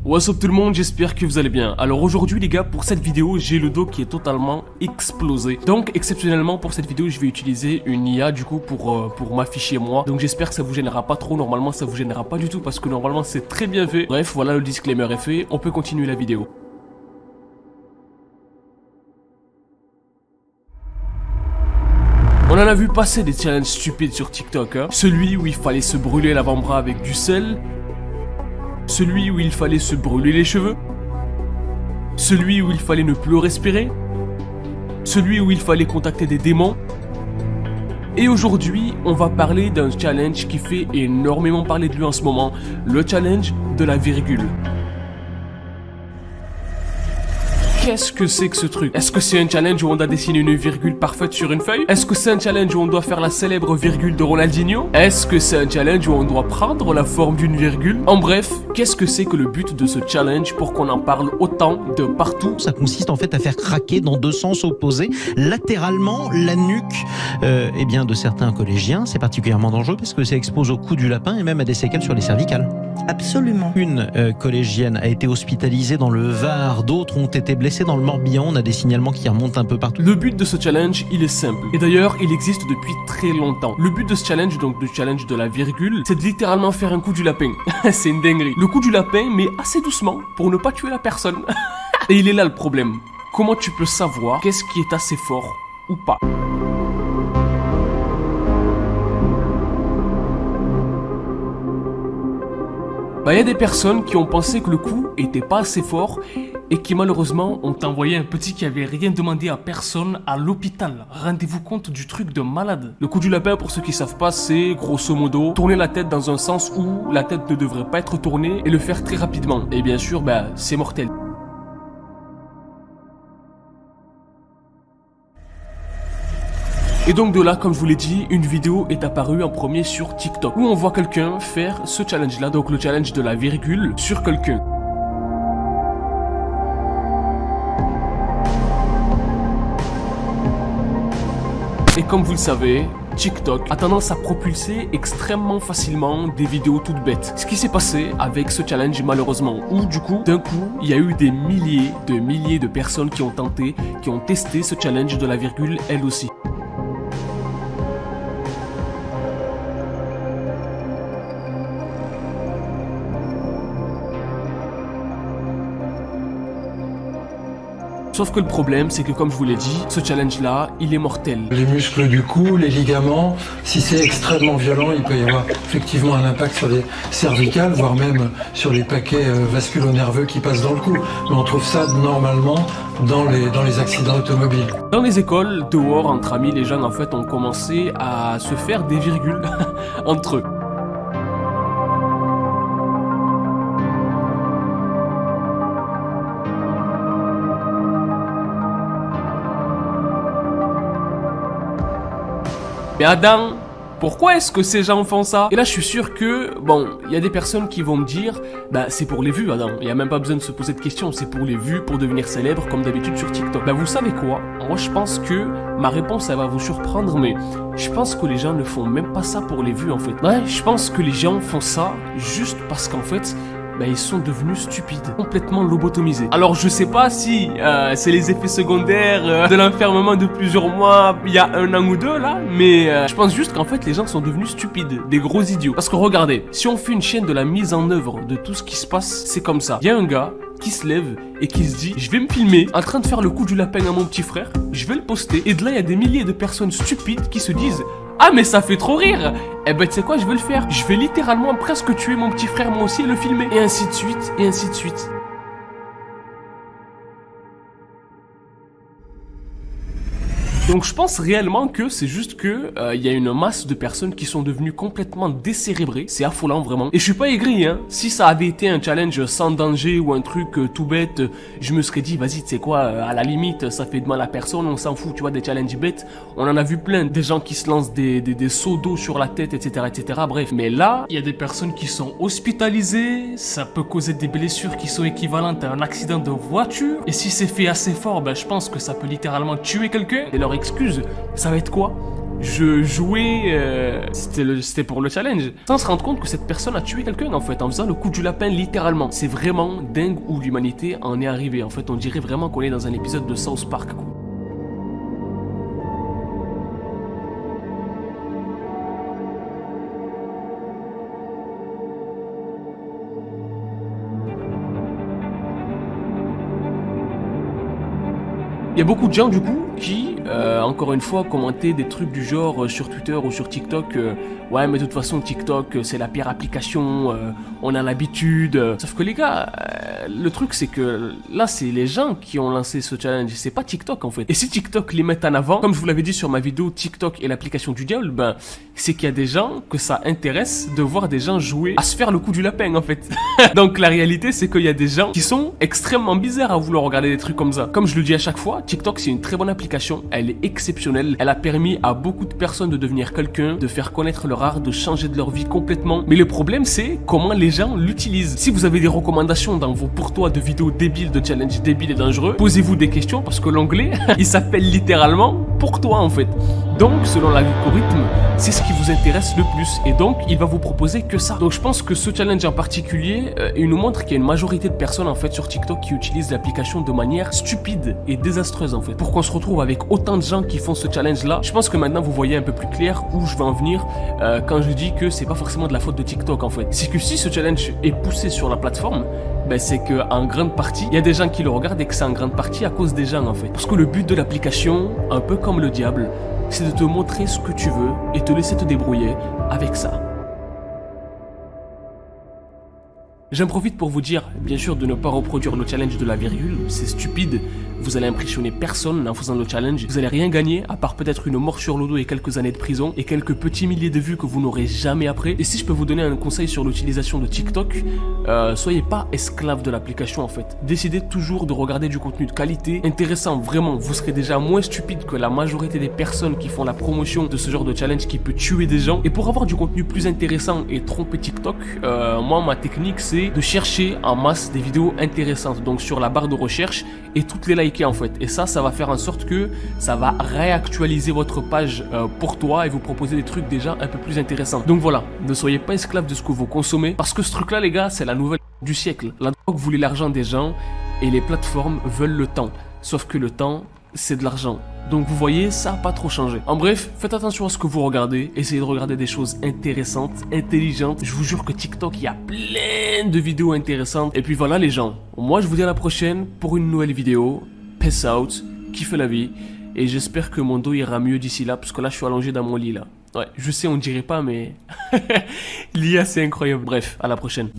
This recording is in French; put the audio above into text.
What's up tout le monde, j'espère que vous allez bien. Alors aujourd'hui les gars, pour cette vidéo, j'ai le dos qui est totalement explosé. Donc exceptionnellement pour cette vidéo, je vais utiliser une IA du coup pour m'afficher moi. Donc j'espère que ça vous gênera pas trop, normalement ça vous gênera pas du tout parce que normalement c'est très bien fait. Bref, voilà, le disclaimer est fait, on peut continuer la vidéo. On en a vu passer des challenges stupides sur TikTok, hein. Celui où il fallait se brûler l'avant-bras avec du sel. Celui où il fallait se brûler les cheveux. Celui où il fallait ne plus respirer. Celui où il fallait contacter des démons. Et aujourd'hui, on va parler d'un challenge qui fait énormément parler de lui en ce moment. Le challenge de la virgule. Qu'est-ce que c'est que ce truc? Est-ce que c'est un challenge où on doit dessiner une virgule parfaite sur une feuille? Est-ce que c'est un challenge où on doit faire la célèbre virgule de Ronaldinho? Est-ce que c'est un challenge où on doit prendre la forme d'une virgule? En bref, qu'est-ce que c'est que le but de ce challenge pour qu'on en parle autant de partout? Ça consiste en fait à faire craquer dans deux sens opposés, latéralement, la nuque eh bien, de certains collégiens. C'est particulièrement dangereux parce que ça expose au cou du lapin et même à des séquelles sur les cervicales. Absolument. Une collégienne a été hospitalisée dans le Var, d'autres ont été blessés dans le Morbihan, on a des signalements qui remontent un peu partout. Le but de ce challenge, il est simple. Et d'ailleurs, il existe depuis très longtemps. Le but de ce challenge, donc du challenge de la virgule, c'est de littéralement faire un coup du lapin. C'est une dinguerie. Le coup du lapin, mais assez doucement, pour ne pas tuer la personne. Et il est là le problème. Comment tu peux savoir qu'est-ce qui est assez fort ou pas? Bah, y a des personnes qui ont pensé que le coup était pas assez fort et qui malheureusement ont envoyé un petit qui avait rien demandé à personne à l'hôpital. Rendez-vous compte du truc de malade. Le coup du lapin, pour ceux qui savent pas, c'est grosso modo tourner la tête dans un sens où la tête ne devrait pas être tournée et le faire très rapidement. Et bien sûr, bah, c'est mortel. Et donc de là, comme je vous l'ai dit, une vidéo est apparue en premier sur TikTok où on voit quelqu'un faire ce challenge là, donc le challenge de la virgule sur quelqu'un. Et comme vous le savez, TikTok a tendance à propulser extrêmement facilement des vidéos toutes bêtes. Ce qui s'est passé avec ce challenge malheureusement, où du coup, d'un coup, il y a eu des milliers de personnes qui ont tenté, qui ont testé ce challenge de la virgule elles aussi. Sauf que le problème, c'est que comme je vous l'ai dit, ce challenge-là, il est mortel. Les muscles du cou, les ligaments, si c'est extrêmement violent, il peut y avoir effectivement un impact sur les cervicales, voire même sur les paquets vasculo-nerveux qui passent dans le cou. Mais on trouve ça normalement dans les accidents automobiles. Dans les écoles, dehors, entre amis, les gens en fait ont commencé à se faire des virgules entre eux. Mais Adam, pourquoi est-ce que ces gens font ça? Et là je suis sûr que, bon, il y a des personnes qui vont me dire, bah c'est pour les vues Adam, il n'y a même pas besoin de se poser de questions, c'est pour les vues, pour devenir célèbre comme d'habitude sur TikTok. Bah vous savez quoi? Moi je pense que ma réponse elle va vous surprendre, mais je pense que les gens ne font même pas ça pour les vues en fait. Ouais, je pense que les gens font ça juste parce qu'en fait, bah, ils sont devenus stupides, complètement lobotomisés. Alors je sais pas si c'est les effets secondaires de l'enfermement de plusieurs mois il y a un an ou deux là, mais je pense juste qu'en fait les gens sont devenus stupides, des gros idiots. Parce que regardez, si on fait une chaîne de la mise en œuvre de tout ce qui se passe, c'est comme ça. Il y a un gars qui se lève et qui se dit, je vais me filmer en train de faire le coup du lapin à mon petit frère, je vais le poster, et de là il y a des milliers de personnes stupides qui se disent, ah mais ça fait trop rire. Eh ben tu sais quoi, je vais le faire. Je vais littéralement presque tuer mon petit frère moi aussi et le filmer. Et ainsi de suite, et ainsi de suite. Donc je pense réellement que c'est juste que y a une masse de personnes qui sont devenues complètement décérébrées. C'est affolant vraiment. Et je suis pas aigri hein. Si ça avait été un challenge sans danger ou un truc tout bête, je me serais dit vas-y tu sais quoi, à la limite ça fait de mal à personne, on s'en fout, tu vois, des challenges bêtes. On en a vu plein, des gens qui se lancent des seaux d'eau sur la tête, etc. Bref, mais là, il y a des personnes qui sont hospitalisées, ça peut causer des blessures qui sont équivalentes à un accident de voiture. Et si c'est fait assez fort, ben je pense que ça peut littéralement tuer quelqu'un. Et leur excuse, ça va être quoi? je jouais, c'était pour le challenge, sans se rendre compte que cette personne a tué quelqu'un en fait, en faisant le coup du lapin littéralement. C'est vraiment dingue où l'humanité en est arrivée. En fait, on dirait vraiment qu'on est dans un épisode de South Park, quoi. Il y a beaucoup de gens du coup qui, encore une fois, commentaient des trucs du genre sur Twitter ou sur TikTok, ouais mais de toute façon TikTok c'est la pire application, on a l'habitude. Sauf que les gars, le truc c'est que là c'est les gens qui ont lancé ce challenge, c'est pas TikTok en fait. Et si TikTok les met en avant, comme je vous l'avais dit sur ma vidéo TikTok est l'application du diable, ben c'est qu'il y a des gens que ça intéresse de voir des gens jouer à se faire le coup du lapin en fait. Donc la réalité c'est qu'il y a des gens qui sont extrêmement bizarres à vouloir regarder des trucs comme ça. Comme je le dis à chaque fois, TikTok c'est une très bonne application, elle est exceptionnelle, elle a permis à beaucoup de personnes de devenir quelqu'un, de faire connaître leur art, de changer de leur vie complètement. Mais le problème c'est comment les gens l'utilisent. Si vous avez des recommandations dans vos pour toi de vidéos débiles, de challenges débiles et dangereux, posez-vous des questions parce que l'onglet il s'appelle littéralement pour toi en fait. Donc selon l'algorithme, c'est ce qui vous intéresse le plus et donc il va vous proposer que ça. Donc je pense que ce challenge en particulier, il nous montre qu'il y a une majorité de personnes en fait sur TikTok qui utilisent l'application de manière stupide et désastreuse en fait. Pour qu'on se retrouve avec autant de gens qui font ce challenge là, je pense que maintenant vous voyez un peu plus clair où je vais en venir quand je dis que c'est pas forcément de la faute de TikTok en fait. C'est que si ce challenge est poussé sur la plateforme, ben c'est que en grande partie, il y a des gens qui le regardent et que c'est en grande partie à cause des gens en fait. Parce que le but de l'application, un peu comme le diable, c'est de te montrer ce que tu veux et te laisser te débrouiller avec ça. J'en profite pour vous dire, bien sûr, de ne pas reproduire le challenge de la virgule, c'est stupide, vous allez impressionner personne en faisant le challenge, vous allez rien gagner, à part peut-être une mort sur le dos et quelques années de prison, et quelques petits milliers de vues que vous n'aurez jamais après. Et si je peux vous donner un conseil sur l'utilisation de TikTok, soyez pas esclave de l'application en fait. Décidez toujours de regarder du contenu de qualité, intéressant, vraiment, vous serez déjà moins stupide que la majorité des personnes qui font la promotion de ce genre de challenge qui peut tuer des gens. Et pour avoir du contenu plus intéressant et tromper TikTok, moi ma technique c'est de chercher en masse des vidéos intéressantes, donc sur la barre de recherche et toutes les liker en fait. Et ça va faire en sorte que ça va réactualiser votre page pour toi et vous proposer des trucs déjà un peu plus intéressants. Donc voilà, ne soyez pas esclave de ce que vous consommez parce que ce truc là les gars c'est la nouvelle du siècle. La drogue voulait l'argent des gens et les plateformes veulent le temps. Sauf que le temps c'est de l'argent. Donc vous voyez, ça n'a pas trop changé. En bref, faites attention à ce que vous regardez. Essayez de regarder des choses intéressantes, intelligentes. Je vous jure que TikTok, il y a plein de vidéos intéressantes. Et puis voilà les gens. Moi, je vous dis à la prochaine pour une nouvelle vidéo. Peace out. Kiffez la vie. Et j'espère que mon dos ira mieux d'ici là. Parce que là, je suis allongé dans mon lit là. Ouais, je sais, on dirait pas, mais... l'IA, c'est incroyable. Bref, à la prochaine.